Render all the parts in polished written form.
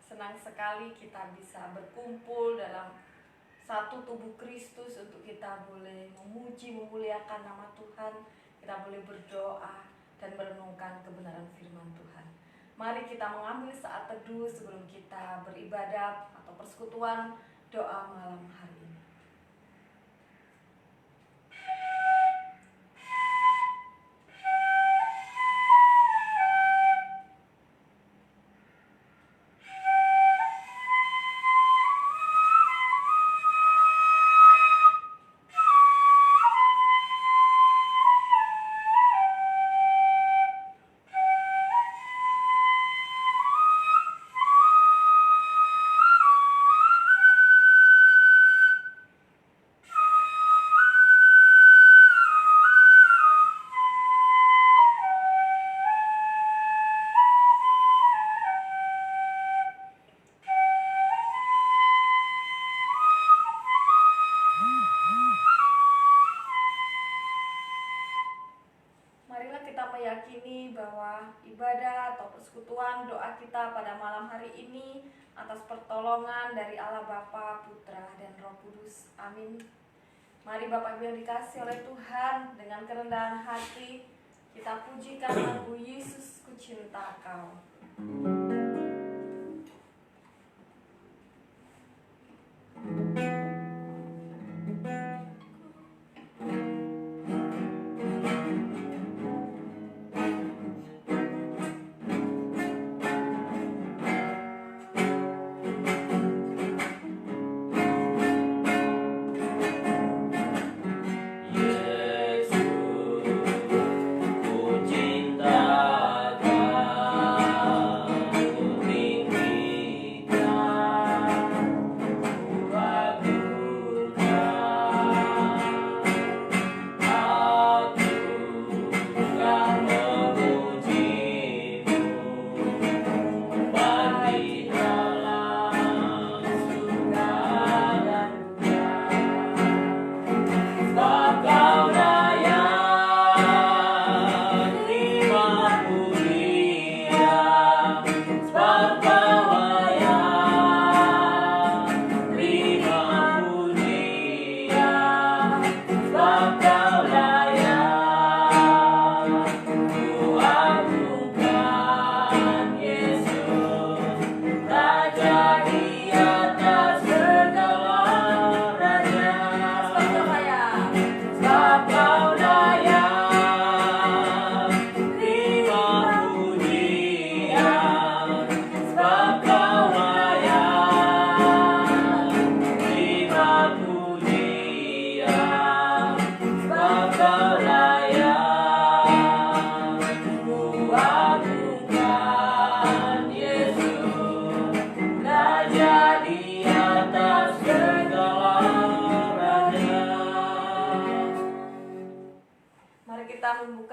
Senang sekali kita bisa berkumpul dalam satu tubuh Kristus untuk kita boleh memuji, memuliakan nama Tuhan. Kita boleh berdoa dan merenungkan kebenaran firman Tuhan. Mari kita mengambil saat teduh sebelum kita beribadat atau persekutuan doa malam hari ini. Meyakini bahwa ibadah atau persekutuan doa kita pada malam hari ini atas pertolongan dari Allah Bapa, Putra, dan Roh Kudus. Amin. Mari Bapak Ibu yang dikasihi oleh Tuhan, dengan kerendahan hati kita pujikan lagu Yesus Ku Cinta Kau.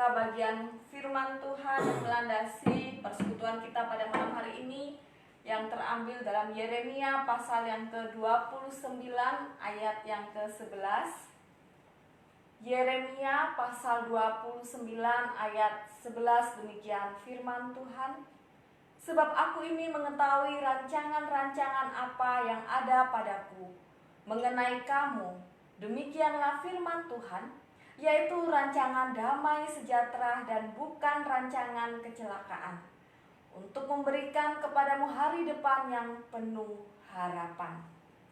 Bagian firman Tuhan yang melandasi persekutuan kita pada malam hari ini yang terambil dalam Yeremia pasal yang ke-29 ayat yang ke-11. Yeremia pasal 29 ayat 11, demikian firman Tuhan. Sebab aku ini mengetahui rancangan-rancangan apa yang ada padaku mengenai kamu, demikianlah firman Tuhan, yaitu rancangan damai sejahtera dan bukan rancangan kecelakaan, untuk memberikan kepadamu hari depan yang penuh harapan.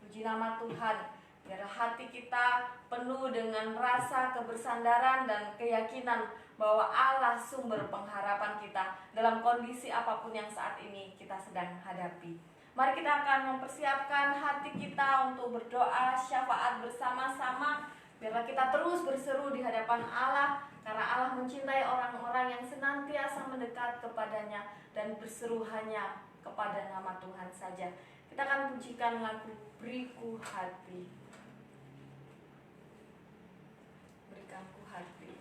Puji nama Tuhan, biarlah hati kita penuh dengan rasa kebersandaran dan keyakinan bahwa Allah sumber pengharapan kita dalam kondisi apapun yang saat ini kita sedang hadapi. Mari kita akan mempersiapkan hati kita untuk berdoa syafaat bersama-sama. Biarlah kita terus berseru di hadapan Allah, karena Allah mencintai orang-orang yang senantiasa mendekat kepadanya dan berseru hanya kepada nama Tuhan saja. Kita akan pujikan lagu Beriku Hati. Berikanku hati.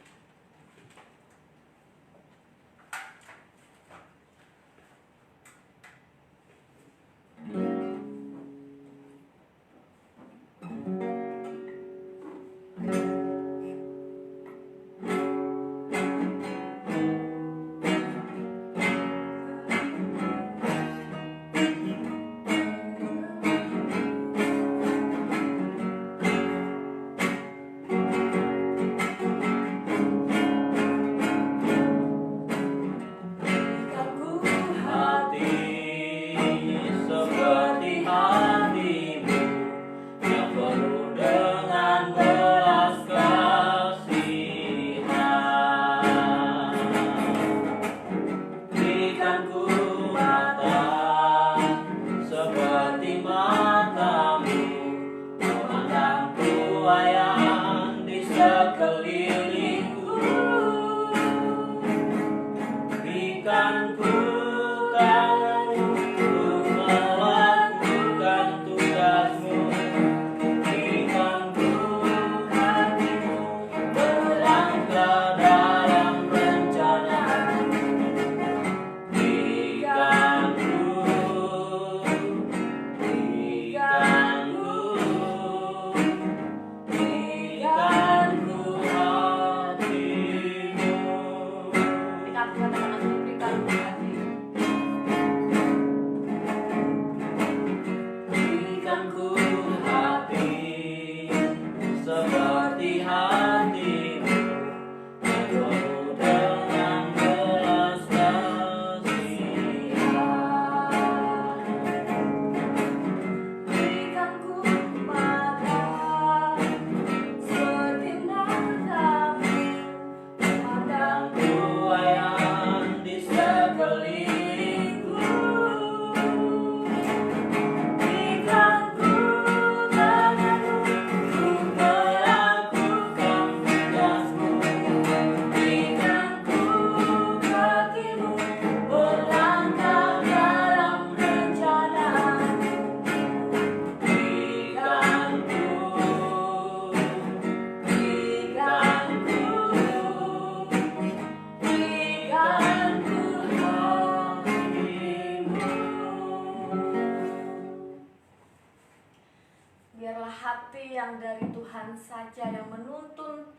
yang menuntun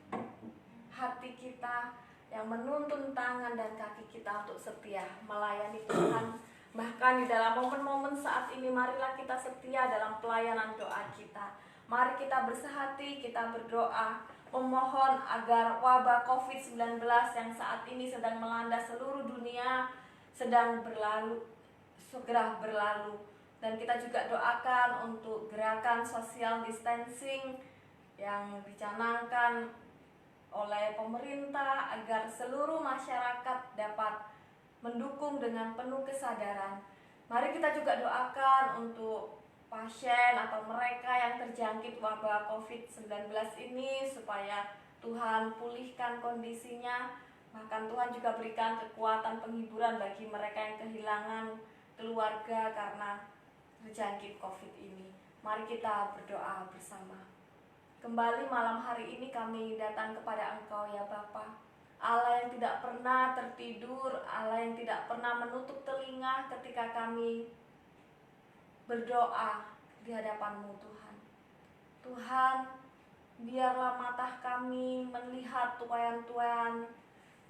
hati kita, yang menuntun tangan dan kaki kita untuk setia melayani Tuhan. Bahkan di dalam momen-momen saat ini, marilah kita setia dalam pelayanan doa kita. Mari kita bersehati, kita berdoa, memohon agar wabah COVID-19 yang saat ini sedang melanda seluruh dunia sedang segera berlalu. Dan kita juga doakan untuk gerakan social distancing yang dicanangkan oleh pemerintah agar seluruh masyarakat dapat mendukung dengan penuh kesadaran. Mari kita juga doakan untuk pasien atau mereka yang terjangkit wabah COVID-19 ini supaya Tuhan pulihkan kondisinya. Bahkan Tuhan juga berikan kekuatan penghiburan bagi mereka yang kehilangan keluarga karena terjangkit COVID ini. Mari kita berdoa bersama. Kembali malam hari ini kami datang kepada Engkau ya Bapa, Allah yang tidak pernah tertidur, Allah yang tidak pernah menutup telinga ketika kami berdoa di hadapan-Mu Tuhan. Tuhan, biarlah mata kami melihat tuayan-tuayan,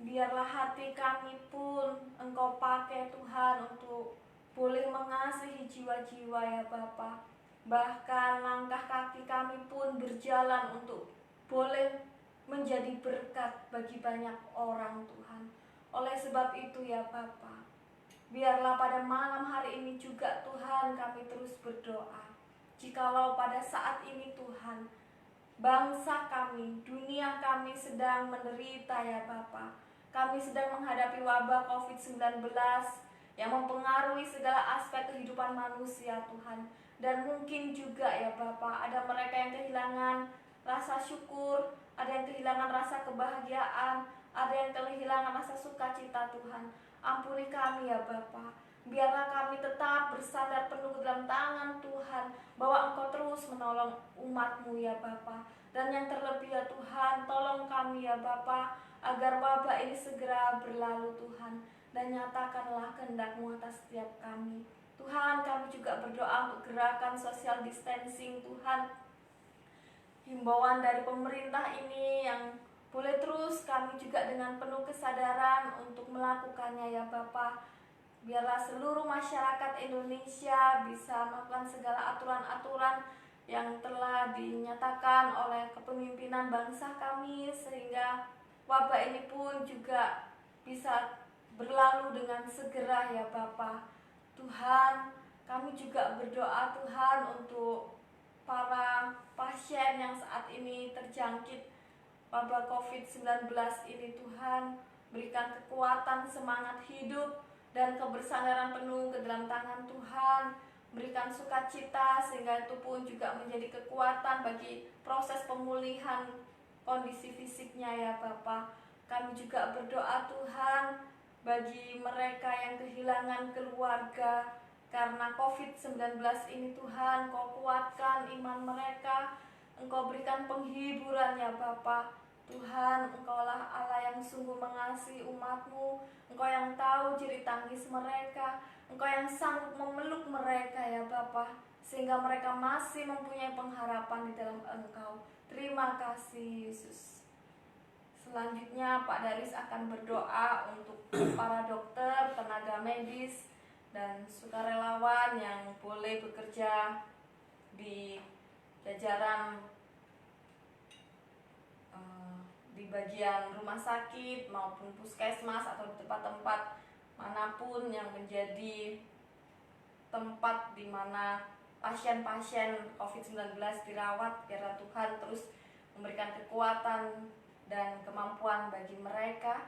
biarlah hati kami pun Engkau pakai Tuhan untuk boleh mengasihi jiwa-jiwa ya Bapa. Bahkan langkah kaki kami pun berjalan untuk boleh menjadi berkat bagi banyak orang Tuhan. Oleh sebab itu ya Bapa, biarlah pada malam hari ini juga Tuhan kami terus berdoa. Jikalau pada saat ini Tuhan, bangsa kami, dunia kami sedang menderita ya Bapa, kami sedang menghadapi wabah COVID-19 yang mempengaruhi segala aspek kehidupan manusia Tuhan. Dan mungkin juga ya Bapa, ada mereka yang kehilangan rasa syukur, ada yang kehilangan rasa kebahagiaan, ada yang kehilangan rasa sukacita Tuhan. Ampuni kami ya Bapa. Biarlah kami tetap bersandar penuh dalam tangan Tuhan, bahwa Engkau terus menolong umat-Mu ya Bapa. Dan yang terlebih ya Tuhan, tolong kami ya Bapa, agar wabah ini segera berlalu Tuhan. Dan nyatakanlah kehendak-Mu atas setiap kami. Tuhan, kami juga berdoa untuk gerakan social distancing Tuhan. Himbauan dari pemerintah ini yang boleh terus kami juga dengan penuh kesadaran untuk melakukannya ya Bapa. Biarlah seluruh masyarakat Indonesia bisa melakukan segala aturan-aturan yang telah dinyatakan oleh kepemimpinan bangsa kami, sehingga wabah ini pun juga bisa berlalu dengan segera ya Bapa. Tuhan, kami juga berdoa Tuhan untuk para pasien yang saat ini terjangkit wabah COVID-19 ini Tuhan. Berikan kekuatan, semangat hidup, dan kebersandaran penuh ke dalam tangan Tuhan. Berikan sukacita sehingga itu pun juga menjadi kekuatan bagi proses pemulihan kondisi fisiknya ya Bapa. Kami juga berdoa Tuhan bagi mereka yang kehilangan keluarga karena COVID-19 ini Tuhan. Kau kuatkan iman mereka, Engkau berikan penghiburan ya Bapa. Tuhan, Engkaulah Allah yang sungguh mengasihi umat-Mu. Engkau yang tahu jerit tangis mereka, Engkau yang sanggup memeluk mereka ya Bapa, sehingga mereka masih mempunyai pengharapan di dalam Engkau. Terima kasih Yesus. Selanjutnya Pak Daris akan berdoa untuk para dokter, tenaga medis, dan sukarelawan yang boleh bekerja di jajaran di bagian rumah sakit maupun puskesmas atau di tempat-tempat manapun yang menjadi tempat di mana pasien-pasien COVID-19 dirawat. Biarlah Tuhan terus memberikan kekuatan dan kemampuan bagi mereka.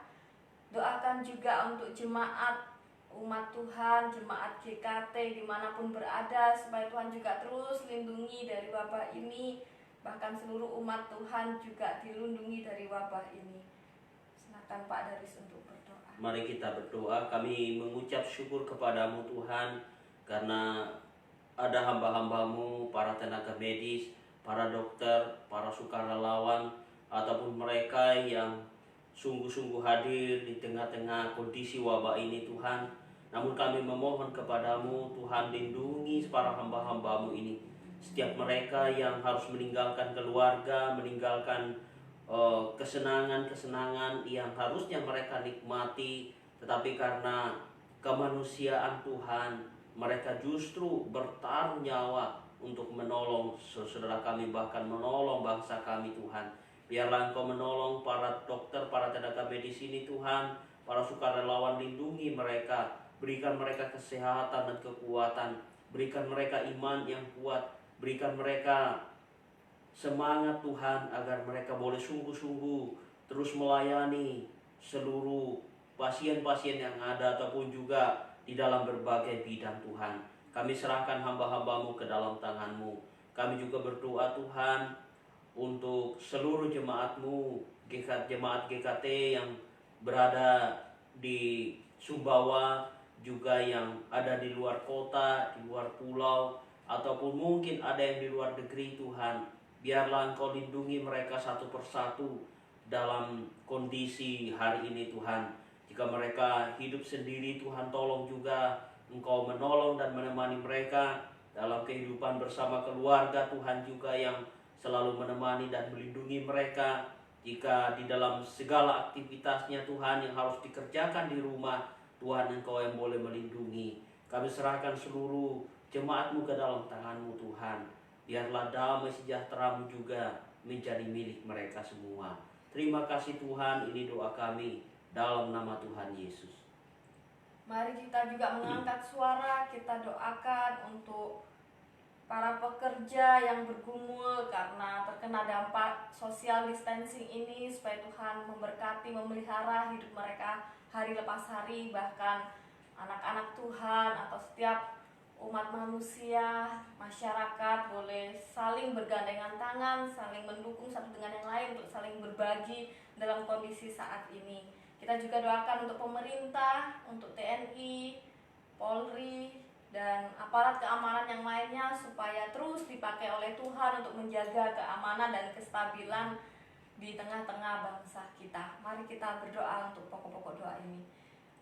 Doakan juga untuk jemaat umat Tuhan, jemaat GKT dimanapun berada, supaya Tuhan juga terus lindungi dari wabah ini. Bahkan seluruh umat Tuhan juga dilindungi dari wabah ini. Silakan Pak Daris untuk berdoa. Mari kita berdoa. Kami mengucap syukur kepadamu Tuhan, karena ada hamba-hambamu, para tenaga medis, para dokter, para sukarelawan, ataupun mereka yang sungguh-sungguh hadir di tengah-tengah kondisi wabah ini Tuhan. Namun kami memohon kepadamu Tuhan, lindungi para hamba-hambamu ini, Setiap mereka yang harus meninggalkan keluarga, meninggalkan kesenangan-kesenangan yang harusnya mereka nikmati, tetapi karena kemanusiaan Tuhan, mereka justru bertaruh nyawa untuk menolong saudara kami, bahkan menolong bangsa kami Tuhan. Biarlah Engkau menolong para dokter, para tenaga medis ini Tuhan, para sukarelawan, lindungi mereka, berikan mereka kesehatan dan kekuatan, berikan mereka iman yang kuat, berikan mereka semangat Tuhan, agar mereka boleh sungguh-sungguh terus melayani seluruh pasien-pasien yang ada ataupun juga di dalam berbagai bidang Tuhan. Kami serahkan hamba-hambamu ke dalam tangan-Mu. Kami juga berdoa Tuhan untuk seluruh jemaat-Mu, jemaat GKT yang berada di Sumbawa, juga yang ada di luar kota, di luar pulau, ataupun mungkin ada yang di luar negeri Tuhan. Biarlah Engkau lindungi mereka satu persatu dalam kondisi hari ini Tuhan. Jika mereka hidup sendiri Tuhan, tolong juga Engkau menolong dan menemani mereka dalam kehidupan bersama keluarga Tuhan, juga yang selalu menemani dan melindungi mereka. Jika di dalam segala aktivitasnya Tuhan yang harus dikerjakan di rumah, Tuhan Engkau yang boleh melindungi. Kami serahkan seluruh jemaat-Mu ke dalam tangan-Mu Tuhan. Biarlah damai sejahtera-Mu juga menjadi milik mereka semua. Terima kasih Tuhan, ini doa kami dalam nama Tuhan Yesus. Mari kita juga mengangkat suara, kita doakan untuk para pekerja yang bergumul karena terkena dampak social distancing ini, supaya Tuhan memberkati, memelihara hidup mereka hari lepas hari. Bahkan anak-anak Tuhan atau setiap umat manusia, masyarakat boleh saling bergandengan tangan, saling mendukung satu dengan yang lain untuk saling berbagi dalam kondisi saat ini. Kita juga doakan untuk pemerintah, untuk TNI, Polri, dan aparat keamanan yang lainnya, supaya terus dipakai oleh Tuhan untuk menjaga keamanan dan kestabilan di tengah-tengah bangsa kita. Mari kita berdoa untuk pokok-pokok doa ini.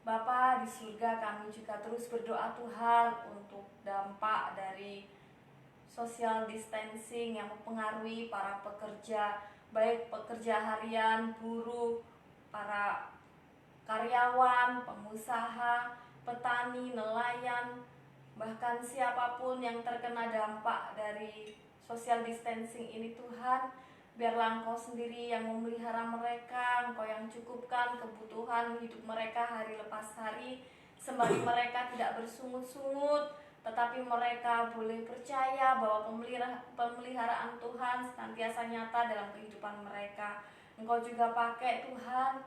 Bapa di surga, kami juga terus berdoa Tuhan untuk dampak dari social distancing yang mempengaruhi para pekerja, baik pekerja harian, buruh, para karyawan, pengusaha, petani, nelayan, bahkan siapapun yang terkena dampak dari social distancing ini Tuhan. Biarlah Engkau sendiri yang memelihara mereka, Engkau yang cukupkan kebutuhan hidup mereka hari lepas hari, sembari mereka tidak bersungut-sungut, tetapi mereka boleh percaya bahwa pemeliharaan Tuhan senantiasa nyata dalam kehidupan mereka. Engkau juga pakai Tuhan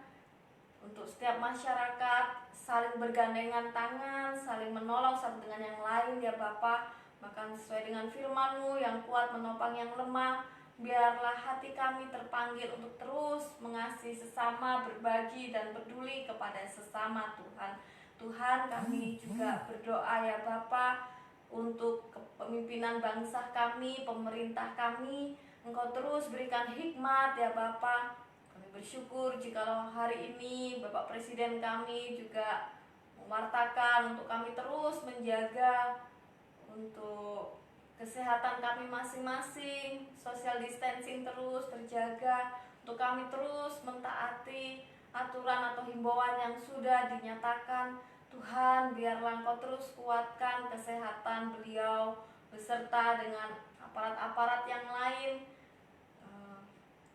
untuk setiap masyarakat saling bergandengan tangan, saling menolong satu dengan yang lain ya Bapa. Maka sesuai dengan firman-Mu yang kuat menopang yang lemah, biarlah hati kami terpanggil untuk terus mengasihi sesama, berbagi dan peduli kepada sesama Tuhan. Tuhan, kami juga berdoa ya Bapa untuk kepemimpinan bangsa kami, pemerintah kami. Engkau terus berikan hikmat ya Bapa. Kami bersyukur jikalau hari ini Bapak Presiden kami juga mewartakan untuk kami terus menjaga untuk kesehatan kami masing-masing, social distancing terus terjaga, untuk kami terus mentaati aturan atau himbauan yang sudah dinyatakan. Tuhan, biarlah Engkau terus kuatkan kesehatan beliau beserta dengan aparat-aparat yang lain,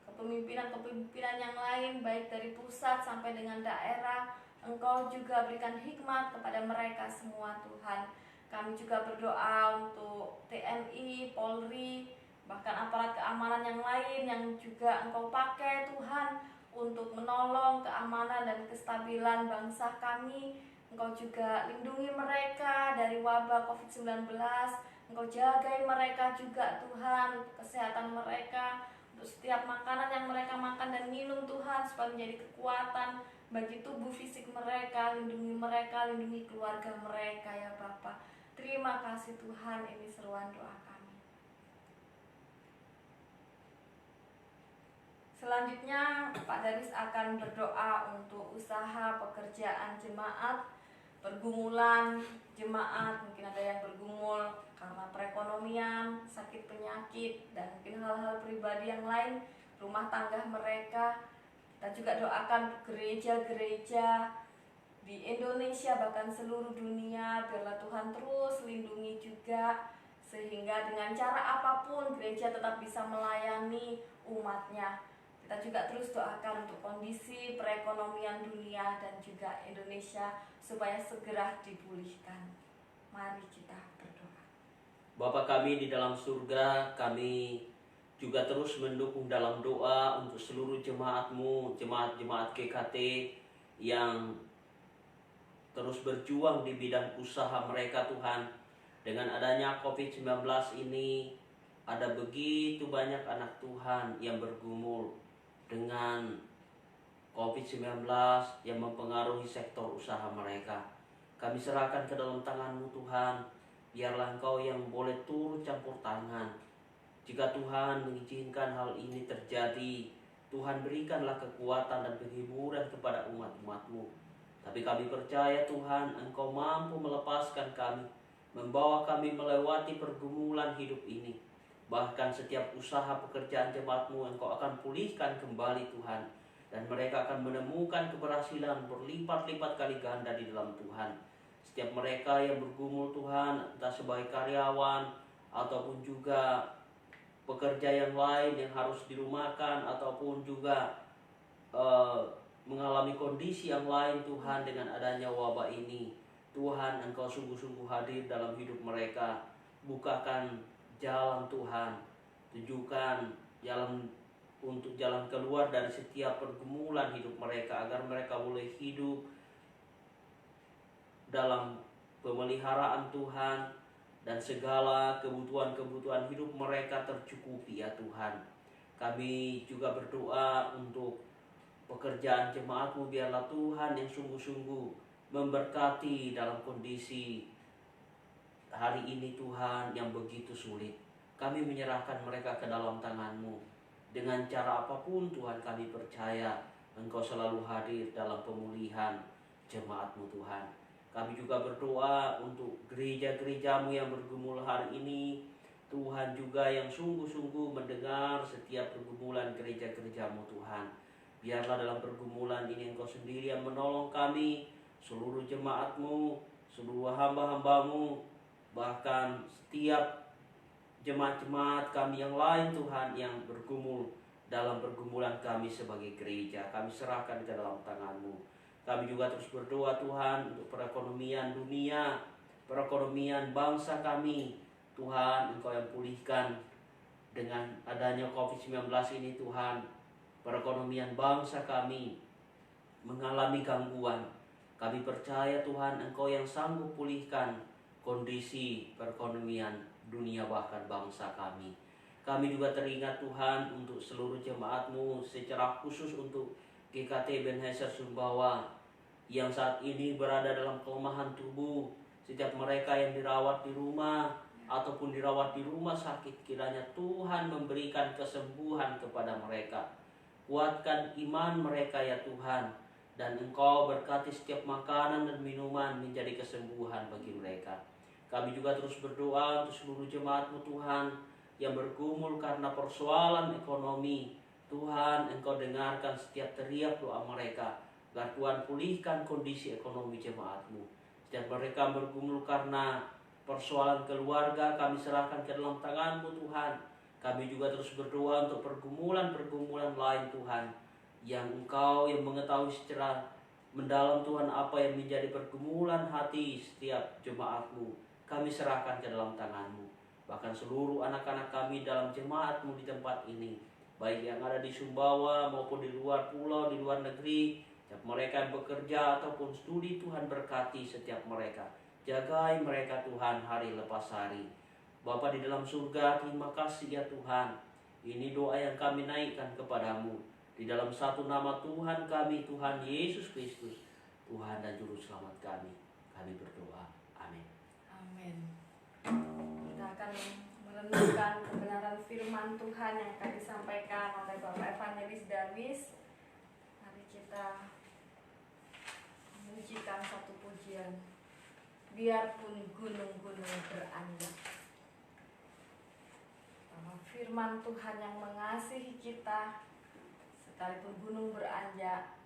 kepemimpinan-kepemimpinan yang lain, baik dari pusat sampai dengan daerah. Engkau juga berikan hikmat kepada mereka semua Tuhan. Kami juga berdoa untuk TNI, Polri, bahkan aparat keamanan yang lain yang juga Engkau pakai Tuhan untuk menolong keamanan dan kestabilan bangsa kami. Engkau juga lindungi mereka dari wabah COVID-19. Engkau jagai mereka juga Tuhan, kesehatan mereka, untuk setiap makanan yang mereka makan dan minum Tuhan, supaya menjadi kekuatan bagi tubuh fisik mereka. Lindungi mereka, lindungi keluarga mereka ya Bapa. Terima kasih Tuhan, ini seruan doa kami. Selanjutnya Pak Daris akan berdoa untuk usaha pekerjaan jemaat pergumulan jemaat, mungkin ada yang bergumul karena perekonomian, sakit penyakit, dan mungkin hal-hal pribadi yang lain, rumah tangga mereka. Kita juga doakan gereja-gereja di Indonesia bahkan seluruh dunia, biarlah Tuhan terus lindungi juga, sehingga dengan cara apapun gereja tetap bisa melayani umatnya. Kita juga terus doakan untuk kondisi perekonomian dunia dan juga Indonesia supaya segera dipulihkan. Mari kita berdoa. Bapa kami di dalam surga, kami juga terus mendukung dalam doa untuk seluruh jemaat-Mu, jemaat-jemaat GKT yang terus berjuang di bidang usaha mereka Tuhan. Dengan adanya COVID-19 ini, ada begitu banyak anak Tuhan yang bergumul dengan COVID-19 yang mempengaruhi sektor usaha mereka. Kami serahkan ke dalam tangan-Mu Tuhan, biarlah Engkau yang boleh turut campur tangan. Jika Tuhan mengizinkan hal ini terjadi, Tuhan berikanlah kekuatan dan penghiburan kepada umat-umat-Mu. Tapi kami percaya Tuhan, Engkau mampu melepaskan kami, membawa kami melewati pergumulan hidup ini. Bahkan setiap usaha pekerjaan jemaat-Mu Engkau akan pulihkan kembali Tuhan. Dan mereka akan menemukan keberhasilan berlipat-lipat kali ganda di dalam Tuhan. Setiap mereka yang bergumul Tuhan, entah sebagai karyawan ataupun juga pekerja yang lain yang harus dirumahkan ataupun juga mengalami kondisi yang lain Tuhan, dengan adanya wabah ini, Tuhan Engkau sungguh-sungguh hadir dalam hidup mereka. Bukakan jalan Tuhan, tunjukkan jalan untuk jalan keluar dari setiap pergumulan hidup mereka, agar mereka boleh hidup dalam pemeliharaan Tuhan dan segala kebutuhan-kebutuhan hidup mereka tercukupi ya Tuhan. Kami juga berdoa untuk pekerjaan jemaat-Mu, biarlah Tuhan yang sungguh-sungguh memberkati dalam kondisi hari ini Tuhan yang begitu sulit. Kami menyerahkan mereka ke dalam tangan-Mu. Dengan cara apapun Tuhan, kami percaya Engkau selalu hadir dalam pemulihan jemaat-Mu Tuhan. Kami juga berdoa untuk gereja-gereja-Mu yang bergumul hari ini, Tuhan juga yang sungguh-sungguh mendengar setiap pergumulan gereja-gereja-Mu Tuhan. Biarlah dalam pergumulan ini Engkau sendiri yang menolong kami, seluruh jemaat-Mu, seluruh hamba-hamba-Mu, bahkan setiap jemaat-jemaat kami yang lain Tuhan yang bergumul dalam pergumulan kami sebagai gereja. Kami serahkan ke dalam tangan-Mu. Kami juga terus berdoa Tuhan untuk perekonomian dunia, perekonomian bangsa kami. Tuhan Engkau yang pulihkan dengan adanya COVID-19 ini Tuhan. Perekonomian bangsa kami mengalami gangguan. Kami percaya Tuhan Engkau yang sanggup pulihkan kondisi perekonomian dunia bahkan bangsa kami. Kami juga teringat Tuhan untuk seluruh jemaat-Mu, secara khusus untuk GKT Ebenezer Sumbawa yang saat ini berada dalam kelemahan tubuh. Setiap mereka yang dirawat di rumah ataupun dirawat di rumah sakit, kiranya Tuhan memberikan kesembuhan kepada mereka. Kuatkan iman mereka ya Tuhan, dan Engkau berkati setiap makanan dan minuman menjadi kesembuhan bagi mereka. Kami juga terus berdoa untuk seluruh jemaat-Mu Tuhan yang bergumul karena persoalan ekonomi. Tuhan Engkau dengarkan setiap teriak doa mereka, agar Tuhan pulihkan kondisi ekonomi jemaat-Mu. Setiap mereka bergumul karena persoalan keluarga, kami serahkan ke dalam tangan-Mu Tuhan. Kami juga terus berdoa untuk pergumulan-pergumulan lain Tuhan, yang Engkau yang mengetahui secara mendalam Tuhan apa yang menjadi pergumulan hati setiap jemaat-Mu. Kami serahkan ke dalam tangan-Mu. Bahkan seluruh anak-anak kami dalam jemaat-Mu di tempat ini, baik yang ada di Sumbawa maupun di luar pulau, di luar negeri, setiap mereka yang bekerja ataupun studi, Tuhan berkati setiap mereka. Jagai mereka Tuhan hari lepas hari. Bapa di dalam surga, terima kasih ya Tuhan. Ini doa yang kami naikkan kepadamu. Di dalam satu nama Tuhan kami, Tuhan Yesus Kristus, Tuhan dan Juru Selamat kami. Kami berdoa. Amin. Amin. Kita akan merenungkan kebenaran firman Tuhan yang akan disampaikan oleh Bapak Evangelis Darwis. Mari kita menyanyikan satu pujian. biarpun gunung-gunung beranjak. Bahwa firman Tuhan yang mengasihi kita, sekalipun gunung beranjak,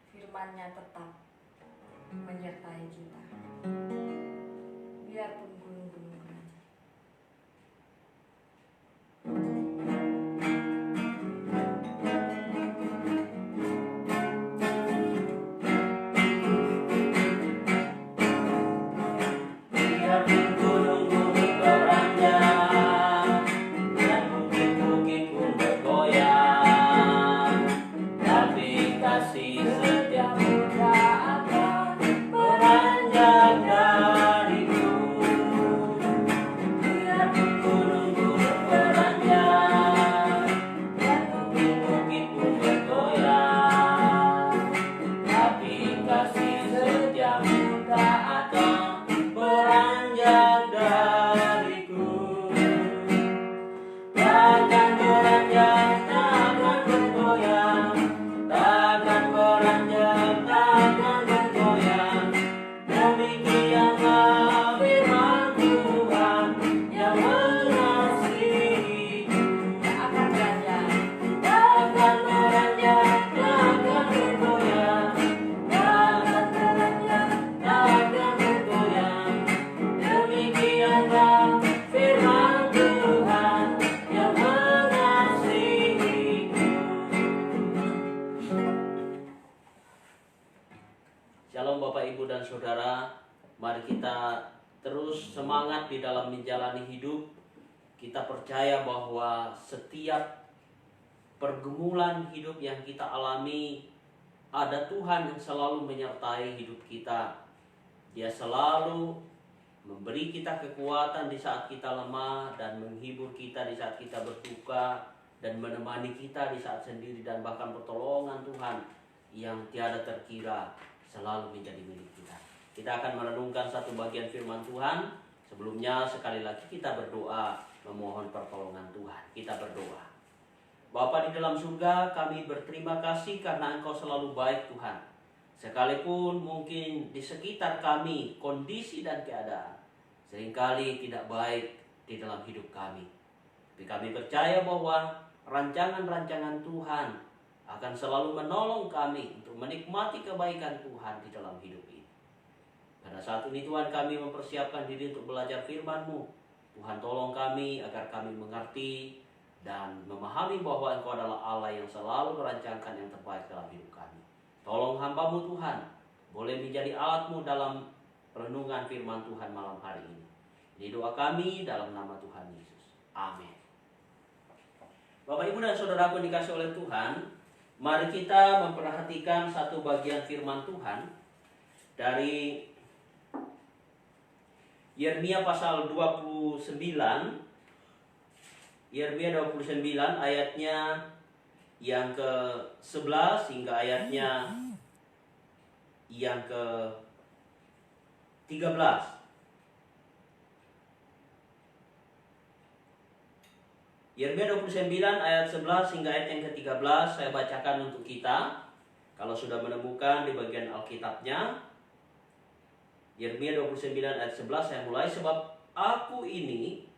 firman-Nya tetap menyertai kita. Biarpun gunung-gunung beranjak. Biarpun gunung-gunung beranjak dan bukit-bukit pun bergoyang, tapi kasih setiamu tak akan beranjak dariku. Biarpun gunung-gunung beranjak dan bukit-bukit pun bergoyang, tapi kasih setiamu tak akan beranjak dariku. Takkan beranjak, takkan bergoyang, takkan beranjak, takkan bergoyang. Demikianlah firman Tuhan yang mengasihiku. Tak akan beranjak. Takkan beranjak, takkan bergoyang, takkan beranjak, takkan bergoyang. Demikianlah firman Tuhan yang mengasihiku. Shalom Bapak Ibu dan Saudara, mari kita terus semangat di dalam menjalani hidup. Kita percaya bahwa setiap pergumulan hidup yang kita alami, ada Tuhan yang selalu menyertai hidup kita. Dia selalu memberi kita kekuatan di saat kita lemah, dan menghibur kita di saat kita berduka, dan menemani kita di saat sendiri, dan bahkan pertolongan Tuhan yang tiada terkira selalu menjadi milik kita. Kita akan merenungkan satu bagian firman Tuhan. Sebelumnya sekali lagi kita berdoa memohon pertolongan Tuhan. Kita berdoa. Bapa di dalam surga, kami berterima kasih karena Engkau selalu baik Tuhan. Sekalipun mungkin di sekitar kami kondisi dan keadaan seringkali tidak baik di dalam hidup kami, tapi kami percaya bahwa rancangan-rancangan Tuhan akan selalu menolong kami untuk menikmati kebaikan Tuhan di dalam hidup ini. Pada saat ini Tuhan, kami mempersiapkan diri untuk belajar firman-Mu. Tuhan, tolong kami agar kami mengerti dan memahami bahwa Engkau adalah Allah yang selalu merancangkan yang terbaik dalam hidup kami. Tolong hamba-Mu Tuhan, boleh menjadi alat-Mu dalam renungan firman Tuhan malam hari ini. Ini doa kami dalam nama Tuhan Yesus. Amin. Bapak, Ibu, dan Saudaraku yang dikasihi oleh Tuhan, mari kita memperhatikan satu bagian firman Tuhan dari Yeremia pasal 29. Yeremia 29 ayatnya yang ke-11 hingga ayatnya yang ke-13. Yeremia 29 ayat 11 hingga ayat yang ke-13 saya bacakan untuk kita. Kalau sudah menemukan di bagian Alkitabnya, Yeremia 29 ayat 11 saya mulai. Sebab aku ini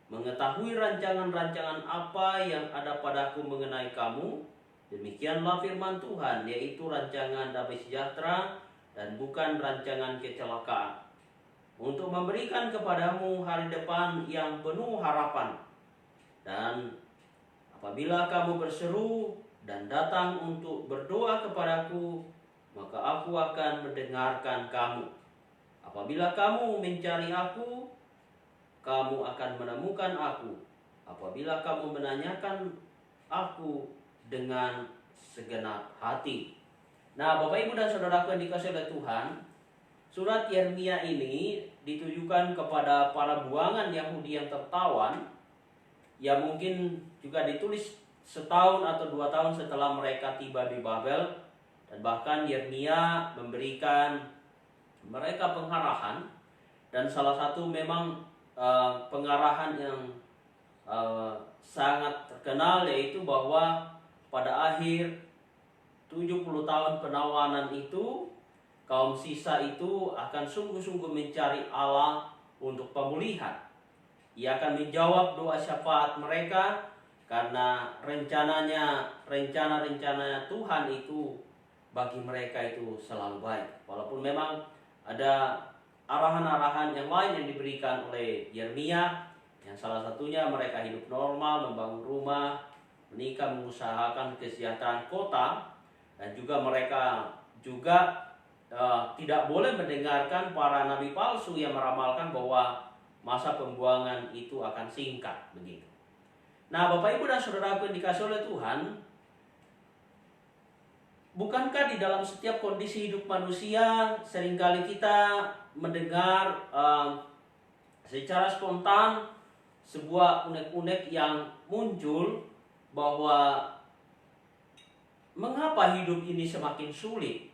mengetahui rancangan-rancangan apa yang ada padaku mengenai kamu. Demikianlah firman Tuhan, yaitu rancangan damai sejahtera dan bukan rancangan kecelakaan, untuk memberikan kepadamu hari depan yang penuh harapan. Dan apabila kamu berseru dan datang untuk berdoa kepadaku, maka aku akan mendengarkan kamu. Apabila kamu mencari aku, kamu akan menemukan aku. Apabila kamu menanyakan aku dengan segenap hati. Nah, Bapak, Ibu, dan Saudaraku yang dikasihi oleh Tuhan, surat Yeremia ini ditujukan kepada para buangan Yahudi yang tertawan, yang mungkin juga ditulis setahun atau 2 tahun setelah mereka tiba di Babel. Dan bahkan Yeremia memberikan mereka pengarahan, dan salah satu memang pengarahan yang sangat terkenal, yaitu bahwa pada akhir 70 tahun penawanan itu kaum sisa itu akan sungguh-sungguh mencari Allah untuk pemulihan. Ia akan menjawab doa syafaat mereka karena rencana-rencana Tuhan itu bagi mereka itu selalu baik. Walaupun memang ada arahan-arahan yang lain yang diberikan oleh Yeremia, yang salah satunya mereka hidup normal, membangun rumah, menikah, mengusahakan kesejahteraan kota, dan juga mereka juga tidak boleh mendengarkan para nabi palsu yang meramalkan bahwa masa pembuangan itu akan singkat begitu. Nah, Bapak Ibu dan Saudaraku yang dikasihi oleh Tuhan, bukankah di dalam setiap kondisi hidup manusia seringkali kita mendengar secara spontan sebuah unek-unek yang muncul bahwa mengapa hidup ini semakin sulit?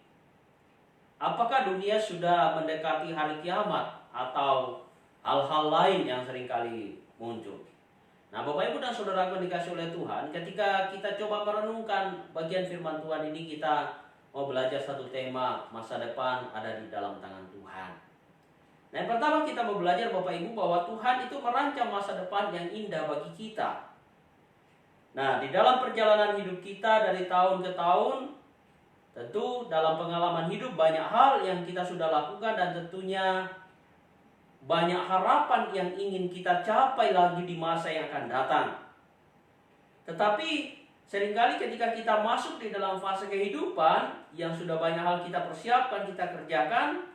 Apakah dunia sudah mendekati hari kiamat atau hal-hal lain yang seringkali muncul? Nah, Bapak Ibu dan Saudaraku yang dikasihi oleh Tuhan, ketika kita coba merenungkan bagian firman Tuhan ini, kita mau belajar satu tema, masa depan ada di dalam tangan Tuhan. Nah, yang pertama kita mau belajar Bapak Ibu bahwa Tuhan itu merancang masa depan yang indah bagi kita. Nah, di dalam perjalanan hidup kita dari tahun ke tahun, tentu dalam pengalaman hidup banyak hal yang kita sudah lakukan dan tentunya banyak harapan yang ingin kita capai lagi di masa yang akan datang. Tetapi seringkali ketika kita masuk di dalam fase kehidupan yang sudah banyak hal kita persiapkan, kita kerjakan,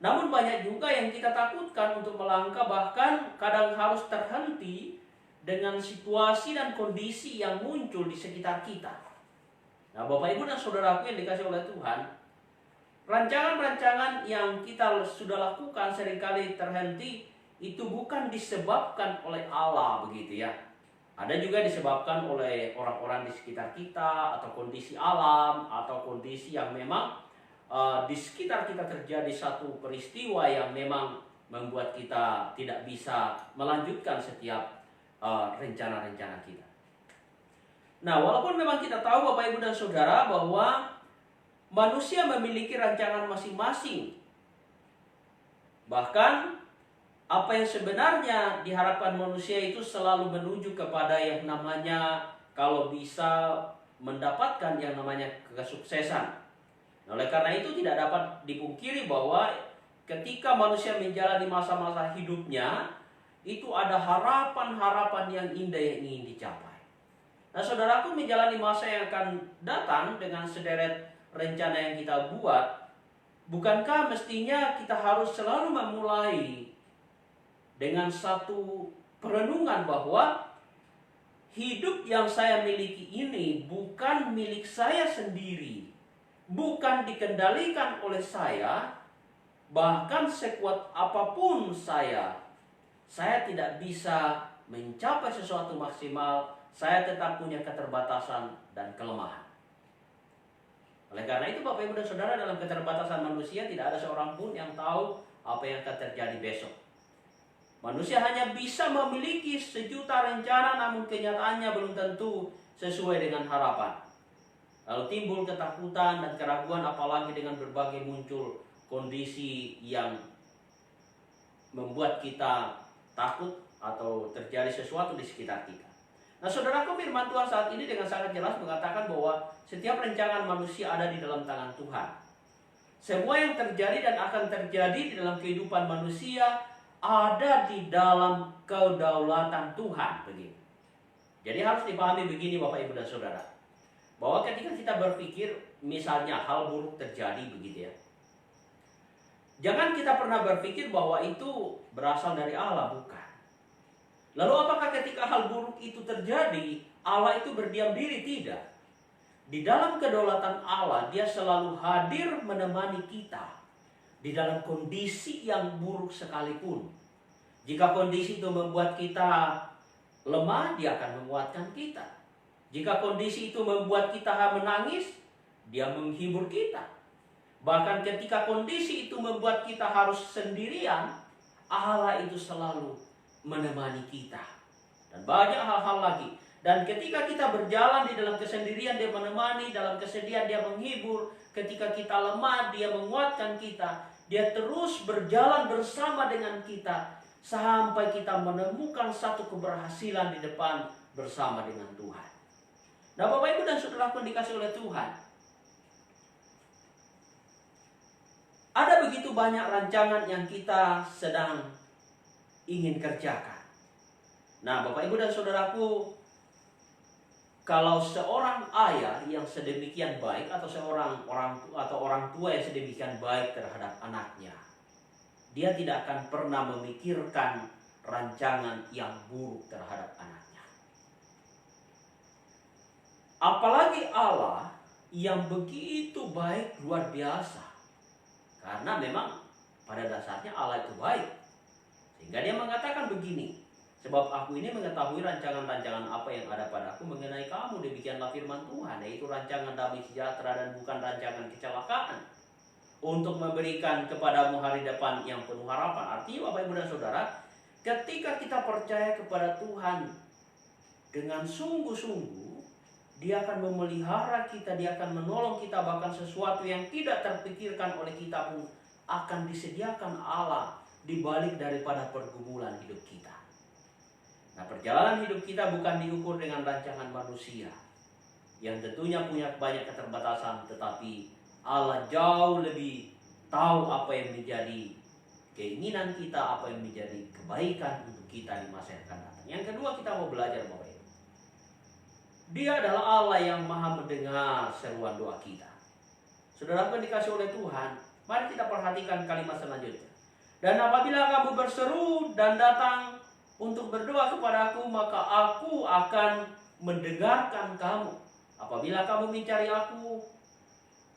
namun banyak juga yang kita takutkan untuk melangkah, bahkan kadang harus terhenti dengan situasi dan kondisi yang muncul di sekitar kita. Nah, Bapak Ibu dan Saudaraku yang dikasihi oleh Tuhan, rancangan-rancangan yang kita sudah lakukan seringkali terhenti itu bukan disebabkan oleh Allah begitu ya. Ada juga disebabkan oleh orang-orang di sekitar kita, atau kondisi alam, atau kondisi yang memang di sekitar kita terjadi satu peristiwa yang memang membuat kita tidak bisa melanjutkan setiap rencana-rencana kita. Nah, walaupun memang kita tahu Bapak Ibu dan Saudara bahwa manusia memiliki rancangan masing-masing. Bahkan apa yang sebenarnya diharapkan manusia itu selalu menuju kepada yang namanya, kalau bisa, mendapatkan yang namanya kesuksesan. Oleh karena itu tidak dapat dipungkiri bahwa ketika manusia menjalani masa-masa hidupnya, itu ada harapan-harapan yang indah yang ingin dicapai. Nah, saudaraku, menjalani masa yang akan datang dengan sederet rencana yang kita buat, bukankah mestinya kita harus selalu memulai dengan satu perenungan bahwa hidup yang saya miliki ini bukan milik saya sendiri, bukan dikendalikan oleh saya, bahkan sekuat apapun saya tidak bisa mencapai sesuatu maksimal. Saya tetap punya keterbatasan dan kelemahan. Oleh karena itu Bapak Ibu dan Saudara, dalam keterbatasan manusia tidak ada seorang pun yang tahu apa yang akan terjadi besok. Manusia hanya bisa memiliki sejuta rencana, namun kenyataannya belum tentu sesuai dengan harapan. Lalu timbul ketakutan dan keraguan, apalagi dengan berbagai muncul kondisi yang membuat kita takut atau terjadi sesuatu di sekitar kita. Nah, saudaraku, firman Tuhan saat ini dengan sangat jelas mengatakan bahwa setiap rancangan manusia ada di dalam tangan Tuhan. Semua yang terjadi dan akan terjadi di dalam kehidupan manusia ada di dalam kedaulatan Tuhan. Begitu. Jadi harus dipahami begini Bapak Ibu dan Saudara, bahwa ketika kita berpikir misalnya hal buruk terjadi begitu ya, jangan kita pernah berpikir bahwa itu berasal dari Allah, bukan. Lalu apakah ketika hal buruk itu terjadi, Allah itu berdiam diri? Tidak. Di dalam kedaulatan Allah, Dia selalu hadir menemani kita di dalam kondisi yang buruk sekalipun. Jika kondisi itu membuat kita lemah, Dia akan menguatkan kita. Jika kondisi itu membuat kita menangis, Dia menghibur kita. Bahkan ketika kondisi itu membuat kita harus sendirian, Allah itu selalu menemani kita. Dan banyak hal-hal lagi. Dan ketika kita berjalan di dalam kesendirian, dia menemani, dalam kesedihan dia menghibur. Ketika kita lemah, dia menguatkan kita. Dia terus berjalan bersama dengan kita sampai kita menemukan satu keberhasilan di depan bersama dengan Tuhan. Nah, Bapak Ibu dan Saudaraku yang dikasihi oleh Tuhan, ada begitu banyak rancangan yang kita sedang ingin kerjakan. Nah, Bapak Ibu dan Saudaraku, kalau seorang ayah yang sedemikian baik atau seorang orang tua yang sedemikian baik terhadap anaknya, dia tidak akan pernah memikirkan rancangan yang buruk terhadap anaknya. Apalagi Allah yang begitu baik luar biasa. Karena memang pada dasarnya Allah itu baik. Sehingga dia mengatakan begini, sebab aku ini mengetahui rancangan-rancangan apa yang ada padaku mengenai kamu, demikianlah firman Tuhan, yaitu rancangan damai sejahtera dan bukan rancangan kecelakaan, untuk memberikan kepadamu hari depan yang penuh harapan. Artinya Bapak Ibu dan Saudara, ketika kita percaya kepada Tuhan dengan sungguh-sungguh, dia akan memelihara kita, dia akan menolong kita, bahkan sesuatu yang tidak terpikirkan oleh kita pun akan disediakan Allah di balik daripada pergumulan hidup kita. Nah, perjalanan hidup kita bukan diukur dengan rancangan manusia yang tentunya punya banyak keterbatasan, tetapi Allah jauh lebih tahu apa yang menjadi keinginan kita, apa yang menjadi kebaikan untuk kita di masa yang akan datang. Yang kedua, kita mau belajar Bapak Ibu, Dia adalah Allah yang maha mendengar seruan doa kita. Saudara yang dikasih oleh Tuhan, mari kita perhatikan kalimat selanjutnya. Dan apabila kamu berseru dan datang untuk berdoa kepada aku, maka aku akan mendengarkan kamu. Apabila kamu mencari aku,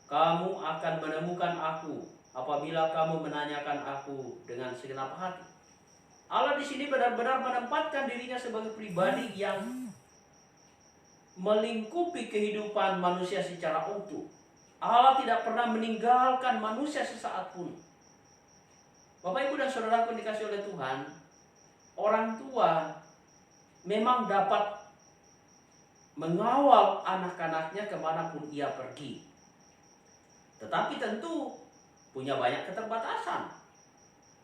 kamu akan menemukan aku. Apabila kamu menanyakan aku dengan segenap hati. Allah di sini benar-benar menempatkan dirinya sebagai pribadi yang melingkupi kehidupan manusia secara utuh. Allah tidak pernah meninggalkan manusia sesaat pun. Bapak Ibu dan Saudara yang dikasih oleh Tuhan, orang tua memang dapat mengawal anak-anaknya kemanapun ia pergi. Tetapi tentu punya banyak keterbatasan.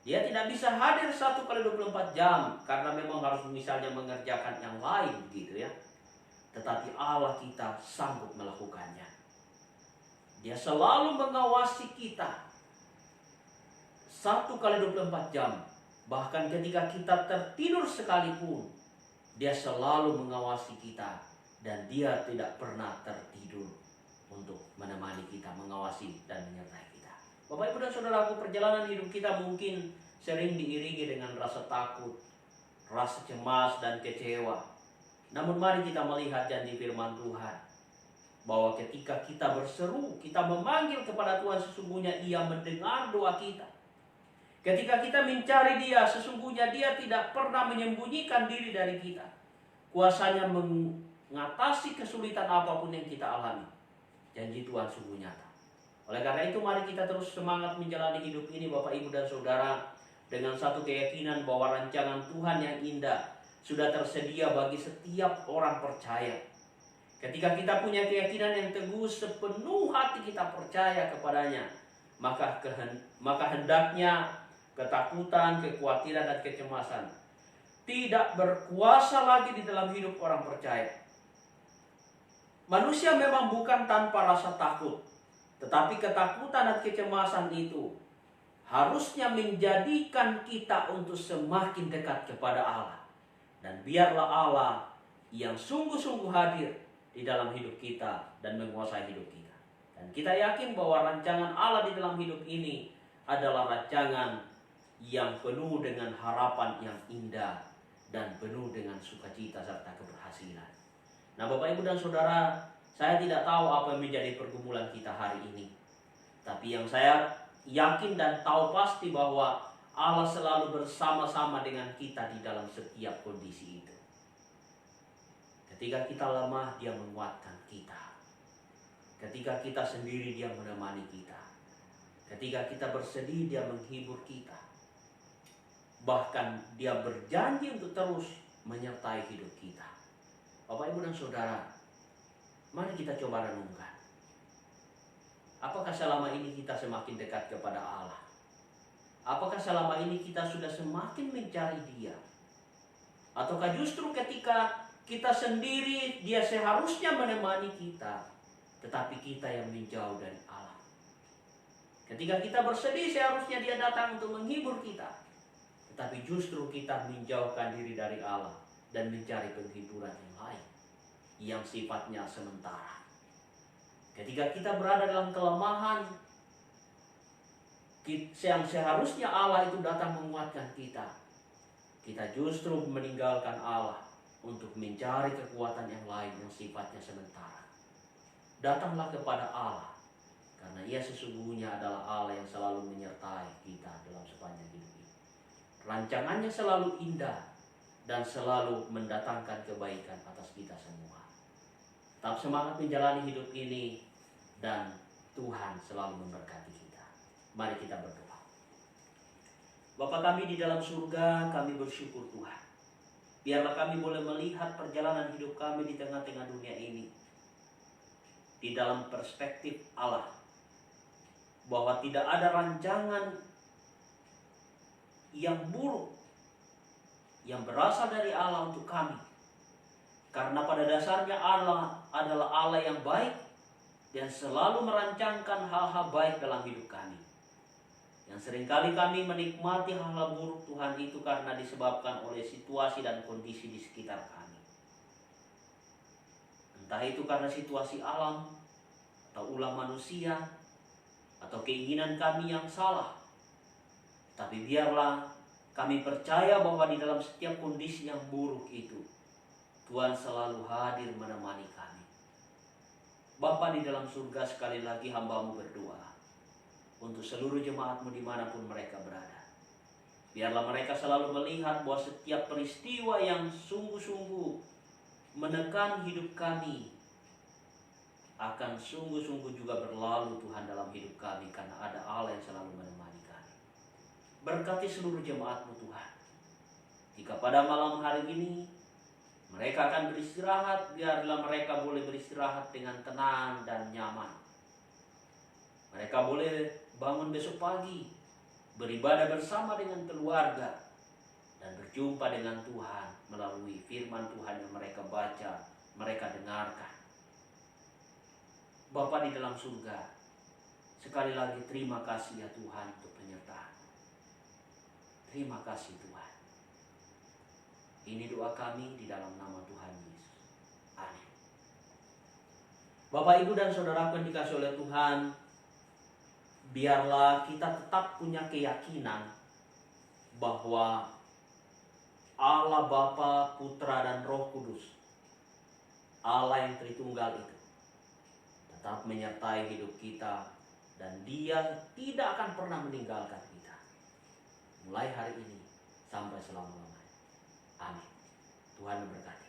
Dia tidak bisa hadir 1x24 jam karena memang harus misalnya mengerjakan yang lain gitu ya. Tetapi Allah kita sanggup melakukannya. Dia selalu mengawasi kita 1x24 jam. Bahkan ketika kita tertidur sekalipun, dia selalu mengawasi kita. Dan dia tidak pernah tertidur untuk menemani kita, mengawasi dan menyertai kita. Bapak Ibu dan Saudaraku, perjalanan hidup kita mungkin sering diiringi dengan rasa takut, rasa cemas dan kecewa. Namun mari kita melihat janji firman Tuhan, bahwa ketika kita berseru, kita memanggil kepada Tuhan, sesungguhnya Ia mendengar doa kita. Ketika kita mencari Dia, sesungguhnya Dia tidak pernah menyembunyikan diri dari kita. Kuasanya mengatasi kesulitan apapun yang kita alami. Janji Tuhan sungguh nyata. Oleh karena itu mari kita terus semangat menjalani hidup ini Bapak Ibu dan Saudara, dengan satu keyakinan bahwa rancangan Tuhan yang indah sudah tersedia bagi setiap orang percaya. Ketika kita punya keyakinan yang teguh, sepenuh hati kita percaya kepadanya, maka hendaknya ketakutan, kekhawatiran dan kecemasan tidak berkuasa lagi di dalam hidup orang percaya. Manusia memang bukan tanpa rasa takut, tetapi ketakutan dan kecemasan itu harusnya menjadikan kita untuk semakin dekat kepada Allah. Dan biarlah Allah yang sungguh-sungguh hadir di dalam hidup kita dan menguasai hidup kita. Dan kita yakin bahwa rancangan Allah di dalam hidup ini adalah rancangan yang penuh dengan harapan yang indah dan penuh dengan sukacita serta keberhasilan. Nah Bapak Ibu dan Saudara, saya tidak tahu apa yang menjadi pergumulan kita hari ini. Tapi yang saya yakin dan tahu pasti bahwa Allah selalu bersama-sama dengan kita di dalam setiap kondisi itu. Ketika kita lemah, Dia menguatkan kita. Ketika kita sendiri, Dia menemani kita. Ketika kita bersedih, Dia menghibur kita. Bahkan Dia berjanji untuk terus menyertai hidup kita. Bapak, Ibu, dan Saudara, mari kita coba renungkan. Apakah selama ini kita semakin dekat kepada Allah? Apakah selama ini kita sudah semakin mencari Dia? Ataukah justru ketika kita sendiri, Dia seharusnya menemani kita, tetapi kita yang menjauh dari Allah? Ketika kita bersedih, seharusnya Dia datang untuk menghibur kita, tetapi justru kita menjauhkan diri dari Allah dan mencari penghiburan yang lain, yang sifatnya sementara. Ketika kita berada dalam kelemahan, yang seharusnya Allah itu datang menguatkan kita, kita justru meninggalkan Allah untuk mencari kekuatan yang lain yang sifatnya sementara. Datanglah kepada Allah, karena Ia sesungguhnya adalah Allah yang selalu menyertai kita dalam sepanjang hidup ini. Rancangannya selalu indah dan selalu mendatangkan kebaikan atas kita semua. Tetap semangat menjalani hidup ini, dan Tuhan selalu memberkati kita. Mari kita berdoa. Bapa kami di dalam surga, kami bersyukur Tuhan. Biarlah kami boleh melihat perjalanan hidup kami di tengah-tengah dunia ini di dalam perspektif Allah, bahwa tidak ada rancangan yang buruk yang berasal dari Allah untuk kami, karena pada dasarnya Allah adalah Allah yang baik dan selalu merancangkan hal-hal baik dalam hidup kami. Yang seringkali kami menikmati hal-hal buruk Tuhan itu karena disebabkan oleh situasi dan kondisi di sekitar kami. Entah itu karena situasi alam, atau ulah manusia, atau keinginan kami yang salah. Tapi biarlah kami percaya bahwa di dalam setiap kondisi yang buruk itu, Tuhan selalu hadir menemani kami. Bapa di dalam surga, sekali lagi hamba-Mu berdoa untuk seluruh jemaat-Mu dimanapun mereka berada. Biarlah mereka selalu melihat bahwa setiap peristiwa yang sungguh-sungguh menekan hidup kami akan sungguh-sungguh juga berlalu Tuhan dalam hidup kami, karena ada Allah yang selalu menemani kami. Berkati seluruh jemaat-Mu Tuhan. Jika pada malam hari ini mereka akan beristirahat, biarlah mereka boleh beristirahat dengan tenang dan nyaman. Mereka boleh bangun besok pagi, beribadah bersama dengan keluarga, dan berjumpa dengan Tuhan melalui firman Tuhan yang mereka baca, mereka dengarkan. Bapa di dalam surga, sekali lagi terima kasih ya Tuhan untuk penyertaan. Terima kasih Tuhan. Ini doa kami di dalam nama Tuhan Yesus. Amin. Bapak, Ibu, dan Saudaraku yang dikasihi oleh Tuhan, biarlah kita tetap punya keyakinan bahwa Allah Bapa, Putra, dan Roh Kudus, Allah yang Tritunggal itu, tetap menyertai hidup kita, dan Dia tidak akan pernah meninggalkan kita, mulai hari ini sampai selama-lamanya. Amin. Tuhan memberkati.